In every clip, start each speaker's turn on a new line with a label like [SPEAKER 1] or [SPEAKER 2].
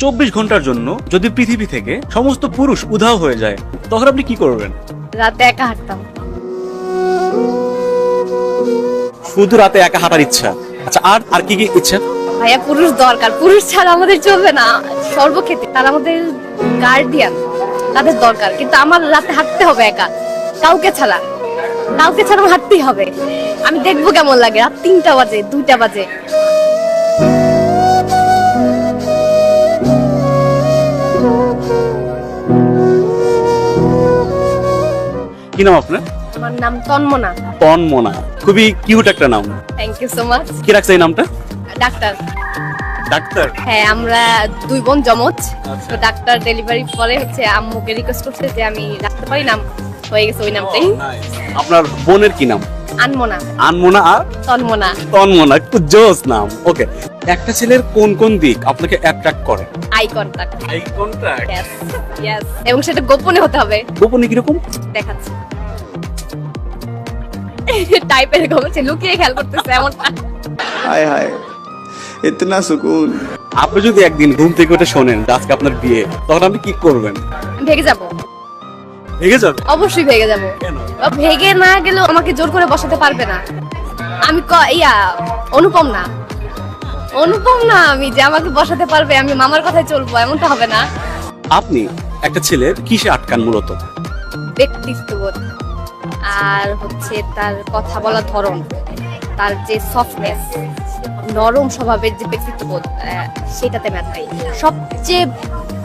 [SPEAKER 1] 24 ঘন্টার জন্য যদি পৃথিবী থেকে সমস্ত পুরুষ উধাও হয়ে যায়, তখন আপনি কি করবেন?
[SPEAKER 2] রাতে একা হাঁটতাম।
[SPEAKER 1] শুধু রাতে একা হাঁটার ইচ্ছা? আচ্ছা, আর আর কি কি ইচ্ছা?
[SPEAKER 2] ভাইয়া পুরুষ দরকার, পুরুষ ছাড়া আমাদের চলবে না সর্বক্ষেত্রে। তারা আমাদের গার্ডিয়ান, তাদের দরকার। কিন্তু আমার রাতে হাঁটতে হবে একা, কাউকে ছাড়া আমার হাঁটতেই হবে। আমি দেখবো কেমন লাগে রাত 3টা বাজে 2টা বাজে।
[SPEAKER 1] কি নাম আপনার?
[SPEAKER 2] আমার নাম তন্মনা।
[SPEAKER 1] তন্মনা, খুবই কিউট একটা নাম।
[SPEAKER 2] Thank you so much.
[SPEAKER 1] কি রাখছে এই নামটা?
[SPEAKER 2] ডাক্তার।
[SPEAKER 1] ডাক্তার?
[SPEAKER 2] হ্যাঁ, আমরা 2 বোন জমজ।
[SPEAKER 1] আচ্ছা।
[SPEAKER 2] তো ডাক্তার ডেলিভারি পরে আম্মুকে রিকোয়েস্ট করছে যে আমি রাখতে পারি, নাম হয়ে গেছে ওই নামটাই।
[SPEAKER 1] আপনার বোনের কি নাম?
[SPEAKER 2] আনমনা।
[SPEAKER 1] আনমনা আর
[SPEAKER 2] তন্মনা।
[SPEAKER 1] তন্মনা, খুব জোস নাম। ওকে, একটা ছেলের কোন কোন দিক আপনাকে অ্যাট্রাক্ট করে?
[SPEAKER 2] Eye contact.
[SPEAKER 1] Eye contact?
[SPEAKER 2] Yes yes, এবং সেটা গোপনে হতে হবে।
[SPEAKER 1] গোপনে কিরকম?
[SPEAKER 2] দেখাচ্ছি টাইপের গোপনে লুকিয়ে খেয়াল করতেছে এমনটা।
[SPEAKER 3] हाय हाय इतना सुकून।
[SPEAKER 1] আপনি যদি একদিন ঘুম থেকে উঠে শোনেন যে আজকে আপনার বিয়ে, তখন আপনি কি করবেন?
[SPEAKER 2] ভেগে যাব,
[SPEAKER 1] ভেগে যাবে?
[SPEAKER 2] অবশ্যই ভেগে যাব।
[SPEAKER 1] কেন?
[SPEAKER 2] ভেগে না গেলেও আমাকে জোর করে বসাতে পারবে না। আমি অনুপম না আমি যে আমাকে বসাতে পারবে, আমি মামার কথায় চলবো, এমনটা হবে না।
[SPEAKER 1] আপনি একটা ছেলের কিসে আটকান মূলত?
[SPEAKER 2] ব্যক্তিত্ববোধ, আর তার কথা বলার ধরন, তার যে সফটনেস, নরম স্বভাবের যে ব্যক্তিত্ববোধ, সেটাতে ম্যাচ খাই। সবচেয়ে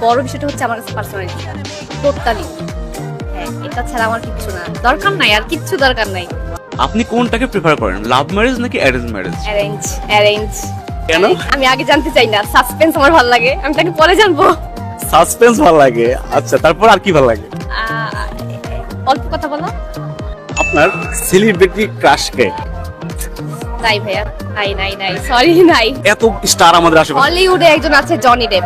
[SPEAKER 2] বড় বিষয়টা হচ্ছে আমার পার্সোনালিটি, টোটালি। হ্যাঁ, এটা ছাড়া আমার কিচ্ছু না, দরকার নাই, আর কিচ্ছু দরকার নাই।
[SPEAKER 1] আপনি কোনটাকে প্রেফার করেন, লাভ ম্যারেজ নাকি অ্যারেঞ্জ ম্যারেজ?
[SPEAKER 2] অ্যারেঞ্জ।
[SPEAKER 1] কেন?
[SPEAKER 2] আমি আগে জানতে চাই না, সাসপেন্স আমার ভালো লাগে, আমি তাকে পরে জানবো।
[SPEAKER 1] সাসপেন্স ভালো লাগে? আচ্ছা, তারপর আর কি ভালো লাগে?
[SPEAKER 2] অল্প কথা বলো।
[SPEAKER 1] আপনার সেলিব্রিটি ক্রাশ কে?
[SPEAKER 2] নাই ভাইয়া, নাই, সরি, নাই।
[SPEAKER 1] এত স্টার আমাদের আশেপাশে,
[SPEAKER 2] হলিউডে একজন আছে, জনি ডেপ।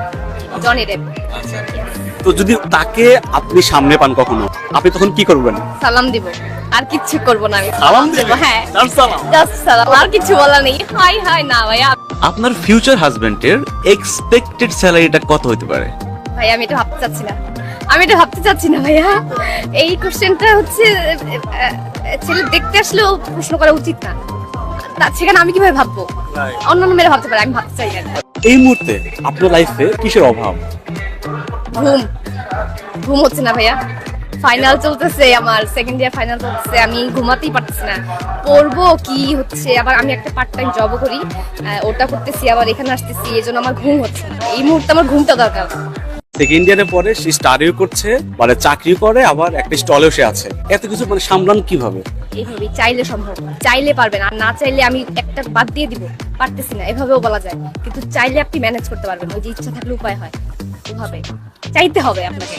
[SPEAKER 1] তো যদি তাকে আপনি সামনে পান কখনো, আপনি তখন কি করবেন?
[SPEAKER 2] সালাম দিব, আর কিচ্ছু করব না। আমি
[SPEAKER 1] সালাম
[SPEAKER 2] দেব,
[SPEAKER 1] দিবেন?
[SPEAKER 2] হ্যাঁ,
[SPEAKER 1] Just সালাম?
[SPEAKER 2] জাস্ট সালাম, আর কিছু বলা নেই। হাই না ভাইয়া।
[SPEAKER 1] আপনার ফিউচার হাজবেন্ডের এক্সপেক্টেড স্যালারিটা কত হতে পারে?
[SPEAKER 2] ভাইয়া আমি এটা ভাবতে চাচ্ছি না ভাইয়া। এই কোশ্চেনটা ছেলে দেখতে আসলেও প্রশ্ন করা উচিত না। সেখানে আমি কিভাবে ভাববো? অন্যান্য মেয়েরা ভাবতে পারে, আমি ভাবতে চাই না।
[SPEAKER 1] এই মুহূর্তে আপনার লাইফে কিসের অভাব?
[SPEAKER 2] ঘুম হচ্ছে না ভাইয়া। ফাইনাল চলতেছে, আমার সেকেন্ড ইয়ার ফাইনাল চলতেছে, আমি ঘুমাতেই পারতেছি না। পড়বো কি হচ্ছে, আবার আমি একটা পার্ট টাইম জবও করি, ওটা করতেছি, আবার এখানে আসতেছি, এই জন্য আমার ঘুম হচ্ছে না। এই মুহূর্তে আমার ঘুমটা দরকার।
[SPEAKER 1] সেকেন্ড ইয়ারে পরে সে স্টাডিও করছে, মানে চাকরি করে, আবার একটা স্টলেও সে আছে। এত কিছু মানে সামলান কিভাবে?
[SPEAKER 2] এইভাবেই, চাইলে সম্ভব, চাইলে পারবেন, আর না চাইলে আমি একটা বাদ দিয়ে দিব, পারতেছি না, এভাবেও বলা যায়। কিন্তু চাইলে আপনি ম্যানেজ করতে পারবেন, ওই যে ইচ্ছা থাকলে উপায় হয়। ওভাবে চাইতে হবে আপনাকে।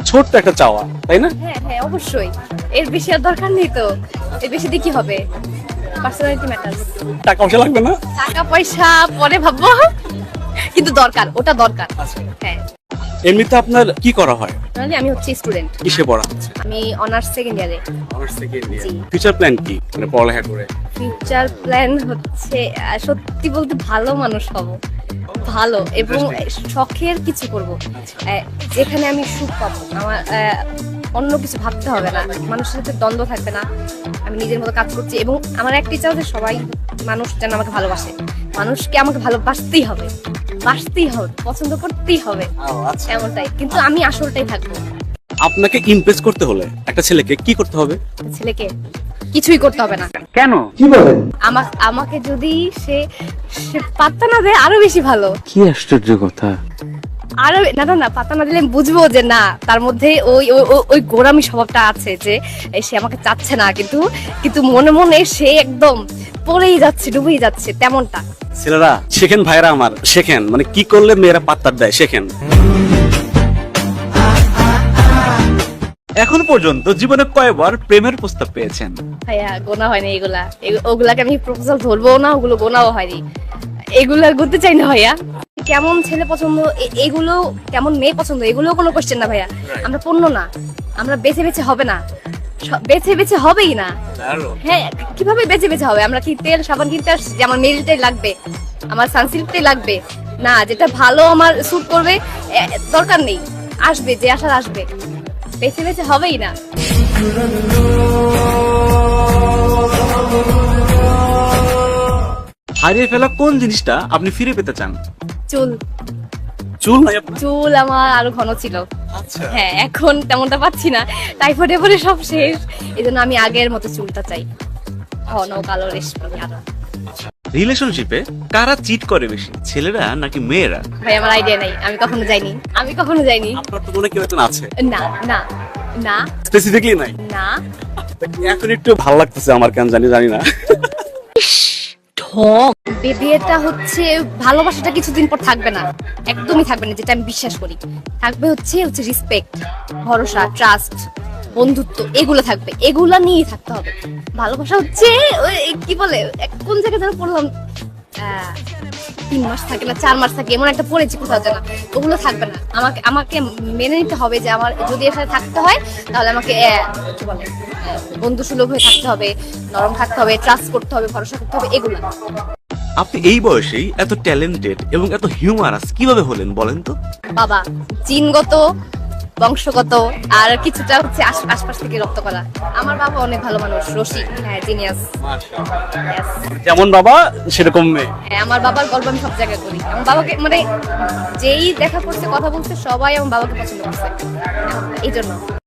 [SPEAKER 1] ছোট্ট একটা চাওয়া, তাই না?
[SPEAKER 2] হ্যাঁ, অবশ্যই। এর বেশি আর দরকার নেই তো। এর বেশি দিয়ে কি হবে? Personality matter.
[SPEAKER 1] টাকা পয়সা লাগবে না?
[SPEAKER 2] টাকা পয়সা পরে ভাববো, কিন্তু দরকার, ওটা দরকার। হ্যাঁ।
[SPEAKER 1] এমনিতে আপনার কি করা হয়?
[SPEAKER 2] তাহলে আমি স্টুডেন্ট।
[SPEAKER 1] কিসে পড়া হচ্ছে?
[SPEAKER 2] আমি অনার্স সেকেন্ড ইয়ারে।
[SPEAKER 1] Honours second year.
[SPEAKER 2] জি।
[SPEAKER 1] ফিউচার প্ল্যান কি, মানে পড়ালেখা করে?
[SPEAKER 2] ফিউচার প্ল্যান সত্যি বলতে ভালো মানুষ হব, ভালো এবং শখের কিছু করব, যেখানে আমি সুখ পাবো। আমার অন্য কিছু ভাবতে হবে না, মানুষের সাথে দ্বন্দ্ব থাকবে না। আমি নিজের মতো কাজ করছি, এবং আমার একটি ইচ্ছা যে সবাই মানুষ যেন আমাকে ভালোবাসে। মানুষকে আমাকে ভালোবাসতেই হবে, পছন্দ করতেই হবে, এমনটাই। কিন্তু আমি আসলটাই থাকবো।
[SPEAKER 1] আপনাকে ইমপ্রেস করতে হলে একটা ছেলেকে কি করতে হবে?
[SPEAKER 2] ছেলেকে কিছুই করতে হবে না।
[SPEAKER 1] কেন?
[SPEAKER 3] কি বলেন?
[SPEAKER 2] আমাকে যদি সে পাত্তা না দেয়, আরো বেশি ভালো।
[SPEAKER 1] কি আশ্চর্য কথা!
[SPEAKER 2] আরো না পাত্তা না দিলে আমি বুঝবো যে না, তার মধ্যে ওই গোরামি স্বভাবটা আছে, যে সে আমাকে চাচ্ছে না, কিন্তু মনে মনে সে একদম পড়েই যাচ্ছে, ডুবেই যাচ্ছে, তেমনটা।
[SPEAKER 1] ছেলেরা শেখেন, ভাইরা আমার শেখেন, মানে কি করলে মেয়েরা পাত্তা দেয়, শেখেন। এখন পর্যন্ত জীবনে কয়বার প্রেমের প্রস্তাব পেয়েছেন?
[SPEAKER 2] ভাইয়া গোনা হয়নি ওগুলাকে আমি প্রপোজাল ধরবো না, ওগুলো গোনাও হয়নি, এগুলো করতে চাই না ভাইয়া। কেমন ছেলে পছন্দ, এগুলো কেমন মেয়ে পছন্দ, এগুলো কোনো কোশ্চেন না ভাইয়া। আমরা পণ্য না, আমরা বেছে বেছে হবে না, বেছে বেছে হবেই না। হ্যাঁ, কিভাবে বেছে বেছে হবে? আমরা কি তেল সাবান কিনতে আসছি যে আমার মেরিটাই লাগবে, আমার সানসিল্কটাই লাগবে? না, যেটা ভালো আমার স্যুট করবে দরকার নেই, আসবে যে আসার আসবে, বেছে বেছে হবেই না।
[SPEAKER 4] হারিয়ে ফেলা কোন জিনিসটা আপনি ফিরে পেতে চান?
[SPEAKER 2] চুল।
[SPEAKER 1] চুল নাই আপনার?
[SPEAKER 2] চুল আমার আরো ঘন ছিল।
[SPEAKER 1] আচ্ছা।
[SPEAKER 2] হ্যাঁ, এখন তেমনটা পাচ্ছি না, টাইফয়েডে পরে সব শেষ। এই জন্য আমি আগের মতো চুলটা চাই, ঘন কালো রেশমি আরো।
[SPEAKER 4] রিলেশনশিপে কারা চিট করে বেশি, ছেলেরা নাকি মেয়েরা?
[SPEAKER 2] ভাই আমার আইডিয়া নাই, আমি কখনো যাইনি, আমি কখনো যাইনি।
[SPEAKER 1] আপনার তো মনে কেউ একজন আছে,
[SPEAKER 2] না না না
[SPEAKER 1] স্পেসিফিকলি নাই?
[SPEAKER 2] না।
[SPEAKER 1] এখন একটু ভালো লাগতেছে আমার, কেন জানি না।
[SPEAKER 2] বিয়েটা হচ্ছে, ভালোবাসাটা কিছুদিন পর থাকবে না, একদমই থাকবে না, যেটা আমি বিশ্বাস করি। থাকবে হচ্ছে রেসপেক্ট, ভরসা, ট্রাস্ট, বন্ধুত্ব, এগুলো থাকবে, এগুলা নিয়ে থাকতে হবে। ভালোবাসা হচ্ছে ওই কি বলে, কোন জায়গায় যেন পড়লাম, 3 মাস থাকে না 4 মাস থাকে, এমন একটা পড়েছি কোথাও যেন, ওগুলো থাকবে না। আমাকে মেনে নিতে হবে যে আমার যদি এর সাথে থাকতে হয় তাহলে আমাকে কি বলে, বন্ধু সুলভ হয়ে থাকতে হবে, নরম থাকতে হবে, ট্রাস্ট করতে হবে, ভরসা করতে হবে, এগুলো।
[SPEAKER 4] আপনি এই বয়সেই এত ট্যালেন্টেড এবং এত হিউমারাস কিভাবে হলেন বলেন তো?
[SPEAKER 2] বাবা, জিনগত, বংশগত, আর কিছুটা হচ্ছে আশপাশ থেকে রপ্ত করা। আমার বাবা অনেক ভালো মানুষ, রসিক, হ্যাঁ, জিনিয়াস।
[SPEAKER 1] যেমন বাবা সেরকম মেয়ে।
[SPEAKER 2] হ্যাঁ, আমার বাবার গল্প আমি সব জায়গায় করি। আমার বাবাকে মানে যেই দেখা করছে, কথা বলছে, সবাই আমার বাবাকে পছন্দ করছে, এই জন্য।